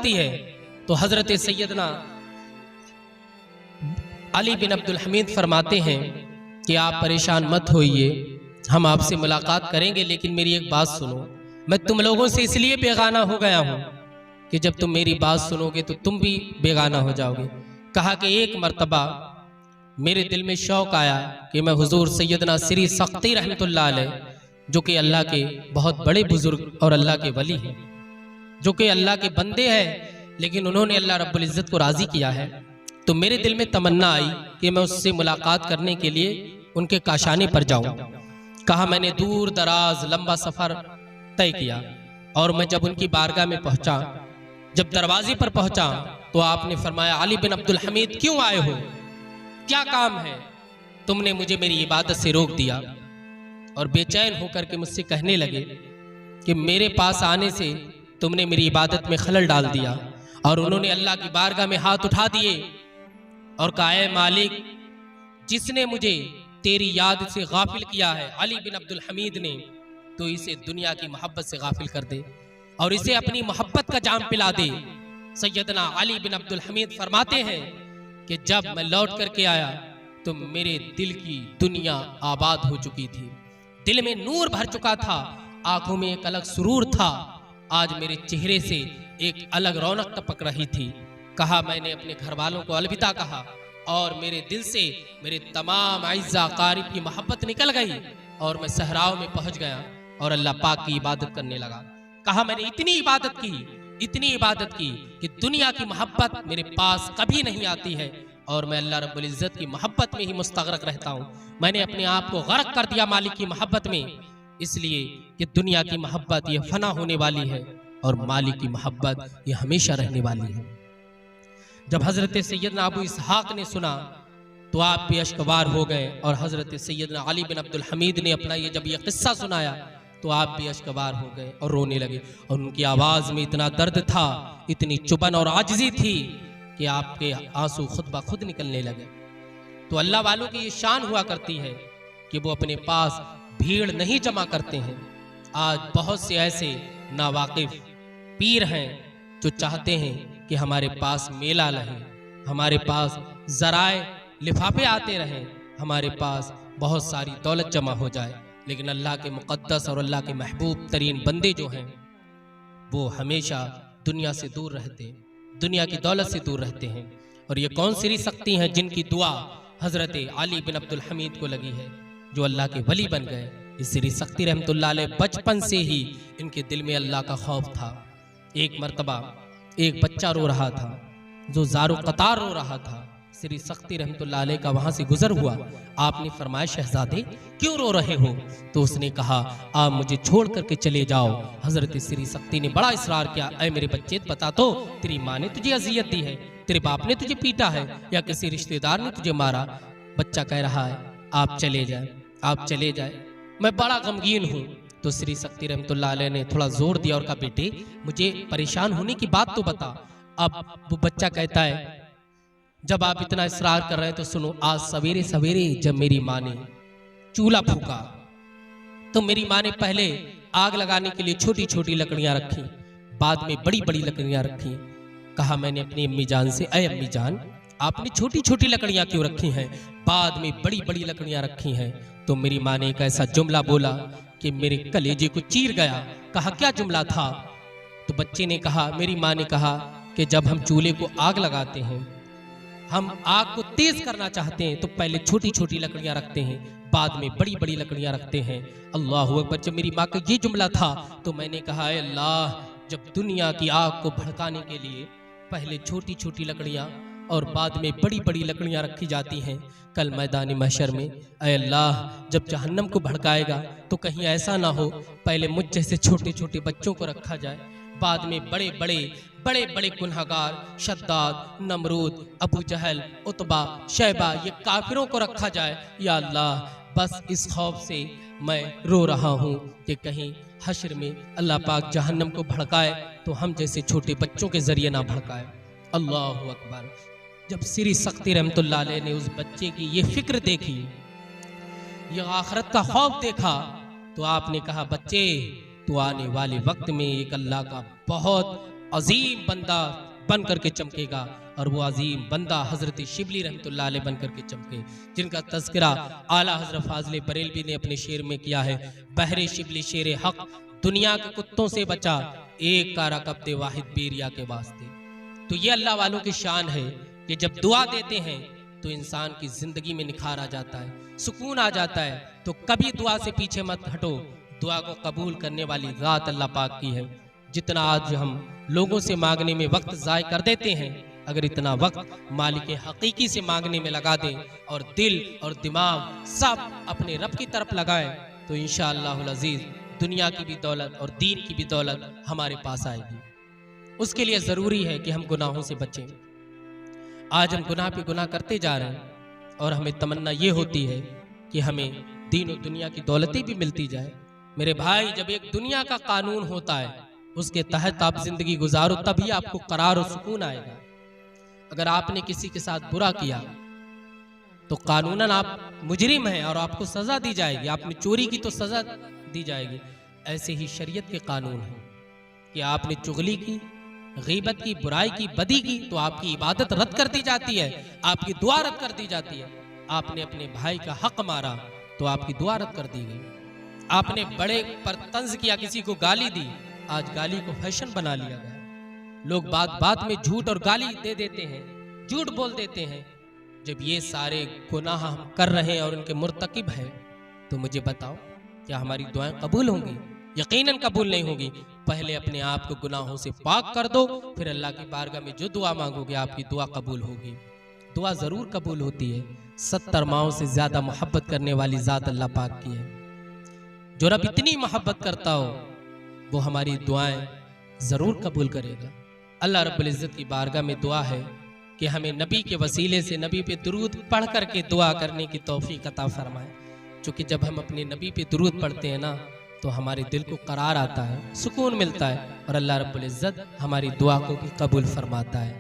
पड़ती है तो हज़रत सैयदना अली बिन अब्दुल हमीद फरमाते हैं कि आप परेशान मत होइए, हम आपसे मुलाकात करेंगे, लेकिन मेरी एक बात सुनो। मैं तुम लोगों से इसलिए बेगाना हो गया हूँ कि जब तुम मेरी बात सुनोगे तो तुम भी बेगाना हो जाओगे। कहा कि एक मर्तबा मेरे दिल में शौक आया कि मैं हुजूर सैयदना सिरी सख्ती रहमतुल्लाह अलैह, जो कि अल्लाह के बहुत बड़े बुजुर्ग और अल्लाह के वली हैं, जो कि अल्लाह के बंदे हैं, लेकिन उन्होंने अल्लाह रब्बुल इज़्ज़त को राज़ी किया है। तो मेरे दिल में तमन्ना आई कि मैं उससे मुलाकात करने के लिए उनके काशाने पर जाऊं। कहा मैंने दूर दराज लंबा सफ़र तय किया और मैं जब उनकी बारगाह में पहुंचा, जब दरवाजे पर पहुंचा तो आपने फरमाया, अली बिन अब्दुल हमीद क्यों आए हो, क्या काम है? तुमने मुझे मेरी इबादत से रोक दिया। और बेचैन होकर के मुझसे कहने लगे कि मेरे पास आने से तुमने मेरी इबादत में खलल डाल दिया। और उन्होंने अल्लाह की बारगाह में हाथ उठा दिए और कहा, ऐ मालिक, जिसने मुझे तेरी याद से गाफिल किया है अली बिन अब्दुल हमीद ने, तो इसे दुनिया की मोहब्बत से गाफिल कर दे और इसे अपनी मोहब्बत का जाम पिला दे। सैयदना अली बिन अब्दुल हमीद फरमाते हैं कि जब मैं लौट करके आया तो मेरे दिल की दुनिया आबाद हो चुकी थी, दिल में नूर भर चुका था, आंखों में एक अलग सुरूर था। आज मेरे चेहरे से एक अलग रौनक टपक रही थी। कहा मैंने अपने घर वालों को अलविदा कहा और मेरे दिल से मेरे तमाम आइज़ा क़ारिब की मोहब्बत निकल गई और मैं सहराओं में पहुंच गया और अल्लाह पाक की इबादत करने लगा। कहा मैंने इतनी इबादत की कि दुनिया की मोहब्बत मेरे पास कभी नहीं आती है और मैं अल्लाह रब्बुल इज़्ज़त की मोहब्बत में ही मुस्तग़रक़ रहता हूँ। मैंने अपने आप को गर्क कर दिया मालिक की मोहब्बत में, इसलिए कि दुनिया की मोहब्बत ये फना होने वाली है और मालिक की मोहब्बत ये हमेशा रहने वाली है। जब हज़रत सैयदना अबू इसहाक़ ने सुना तो आप भी अश्कवार हो गए और हज़रत सैयदना अली बिन अब्दुल हमीद ने अपना ये जब ये किस्सा सुनाया तो आप भी अश्कवार हो गए और रोने लगे। और उनकी आवाज़ में इतना दर्द था, इतनी चुभन और आजिज़ी थी कि आपके आंसू खुद ब खुद निकलने लगे। तो अल्लाह वालों की ये शान हुआ करती है कि वो अपने पास भीड़ नहीं जमा करते हैं। आज बहुत से ऐसे नावाकिफ पीर हैं जो चाहते हैं कि हमारे पास मेला रहे, हमारे पास ज़राए लिफाफे आते रहें, हमारे पास बहुत सारी दौलत जमा हो जाए, लेकिन अल्लाह के मुक़द्दस और अल्लाह के महबूब तरीन बंदे जो हैं वो हमेशा दुनिया से दूर रहते, दुनिया की दौलत से दूर रहते हैं। और ये कौन सी शक्ति हैं जिनकी दुआ हज़रत अली बिन अब्दुल हमीद को लगी है, जो अल्लाह के वली बन गए। इस सिरी सख्ती रहमतुल्लाह अलैह बचपन से ही इनके दिल में अल्लाह का खौफ था। एक मर्तबा एक बच्चा रो रहा था, जो ज़ारो कतार रो रहा था, सिरी सख्ती रहमतुल्लाह अलैह का वहाँ से गुजर हुआ। आपने फरमाया, शहजादे क्यों रो रहे हो? तो उसने कहा, आप मुझे छोड़ करके चले जाओ। हज़रत सिरी सख्ती ने बड़ा इसरार किया, ऐ मेरे बच्चे बता तो, तेरी माँ ने तुझे अजियत दी है, तेरे बाप ने तुझे पीटा है या किसी रिश्तेदार ने तुझे मारा? बच्चा कह रहा है, आप चले जाए, आप चले जाए, मैं बड़ा गमगीन हूँ। तो सिरी सख्ती रहमतुल्लाह अलैह ने थोड़ा जोर दिया और कहा, बेटे मुझे परेशान होने की बात तो बता। अब वो बच्चा कहता है, जब आप इतना इसरार कर रहे हैं तो सुनो, आज सवेरे सवेरे जब मेरी माँ ने चूल्हा फूका तो मेरी माँ ने पहले आग लगाने के लिए छोटी छोटी लकड़ियां रखी, बाद में बड़ी बड़ी लकड़ियां रखी। कहा मैंने अपनी अम्मी जान से, अय अम्मी जान, आपने छोटी छोटी लकड़ियां क्यों रखी हैं, बाद में बड़ी बड़ी लकड़ियां रखी हैं? तो मेरी माँ ने एक ऐसा जुमला बोला कि मेरे कलेजे को चीर गया। कहा क्या जुमला था? तो बच्चे ने कहा, मेरी माँ ने कहा कि जब हम चूल्हे को आग लगाते हैं, हम आग को तेज करना चाहते हैं तो पहले छोटी छोटी लकड़ियां रखते हैं, बाद में बड़ी बड़ी लकड़ियां रखते हैं। अल्लाह अकबर। जब मेरी माँ का ये जुमला था तो मैंने कहा, अल्लाह, जब दुनिया की आग को भड़काने के लिए पहले छोटी छोटी लकड़ियां और बाद में बड़ी बड़ी लकड़ियां रखी जाती हैं, कल मैदान महशर में ऐ अल्लाह जब जहन्नम को भड़काएगा तो कहीं ऐसा ना हो पहले मुझ जैसे छोटे छोटे बच्चों को रखा जाए, बाद में बड़े बड़े गुनहगार शद्दाद, नमरूद, अबू जहल, उतबा, शैबा, ये काफिरों को रखा जाए। या अल्लाह, बस इस खौफ से मैं रो रहा हूँ कि कहीं हश्र में अल्लाह पाक जहन्नम को भड़काए तो हम जैसे छोटे बच्चों के जरिए ना भड़काए। अल्लाह अकबर। जब सिरी सख्ती रहमतुल्लाह अलैह ने उस बच्चे की ये फिक्र देखी, ये आखिरत का खौफ देखा, तो आपने कहा, बच्चे तो आने वाले वक्त में एक अल्लाह का बहुत अजीम बंदा बन करके चमकेगा, और वो अजीम बंदा हजरत शिबली रहमतुल्लाह अलैह बन करके चमके, जिनका तज़किरा आला हजरत फाज़िल बरेलवी ने अपने शेर में किया है। बहरे शिबली शेर हक, दुनिया के कुत्तों से बचा, एक कारा कब्दे वाहिद बेरिया के वास्ते। तो ये अल्लाह वालों की शान है कि जब दुआ देते हैं तो इंसान की जिंदगी में निखार आ जाता है, सुकून आ जाता है। तो कभी दुआ से पीछे मत हटो, दुआ को कबूल करने वाली ज़ात अल्लाह पाक की है। जितना आज हम लोगों से मांगने में वक्त ज़ाय कर देते हैं, अगर इतना वक्त मालिक हकीकी से मांगने में लगा दें और दिल और दिमाग सब अपने रब की तरफ लगाएं, तो इंशाअल्लाहुल अज़ीज़ दुनिया की भी दौलत और दीन की भी दौलत हमारे पास आएगी। उसके लिए ज़रूरी है कि हम गुनाहों से बचें। आज हम गुनाह पे गुनाह करते जा रहे हैं और हमें तमन्ना ये होती है कि हमें दीन और दुनिया की दौलतें भी मिलती जाए। मेरे भाई, जब एक दुनिया का कानून होता है, उसके तहत आप जिंदगी गुजारो, तभी आपको करार और सुकून आएगा। अगर आपने किसी के साथ बुरा किया तो कानूनन आप मुजरिम हैं और आपको सजा दी जाएगी। आपने चोरी की तो सजा दी जाएगी। ऐसे ही शरीयत के कानून है कि आपने चुगली की, गीबत की, बुराई की, बदी की, तो आपकी इबादत रद्द कर दी जाती है, आपकी दुआ रद्द कर दी जाती है। आपने अपने भाई का हक मारा तो आपकी दुआ रद्द कर दी गई। आपने बड़े पर तंज किया, किसी को गाली दी, आज गाली को फैशन बना लिया गया। लोग बात बात में झूठ और गाली दे देते हैं, झूठ बोल देते हैं। जब ये सारे गुनाह हम कर रहे हैं और उनके मुर्तकिब हैं, तो मुझे बताओ क्या हमारी दुआएं कबूल होंगी? यकीनन कबूल नहीं होगी। पहले अपने आप को गुनाहों से पाक कर दो, फिर अल्लाह की बारगाह में जो दुआ मांगोगे आपकी दुआ कबूल होगी। दुआ जरूर कबूल होती है। 70 माओं से ज्यादा मोहब्बत करने वाली जात अल्लाह पाक की है। जो रब इतनी मोहब्बत करता हो वो हमारी दुआएं जरूर कबूल करेगा। अल्लाह रब्बुल इज्जत की बारगाह में दुआ है कि हमें नबी के वसीले से नबी पे दुरूद पढ़ करके दुआ करने की तौफीक अता फरमाए। क्योंकि जब हम अपने नबी पे दुरूद पढ़ते हैं ना, तो हमारे दिल को करार आता है, सुकून मिलता है, और अल्लाह रब्बुल इज्जत हमारी दुआ को भी कबूल फरमाता है।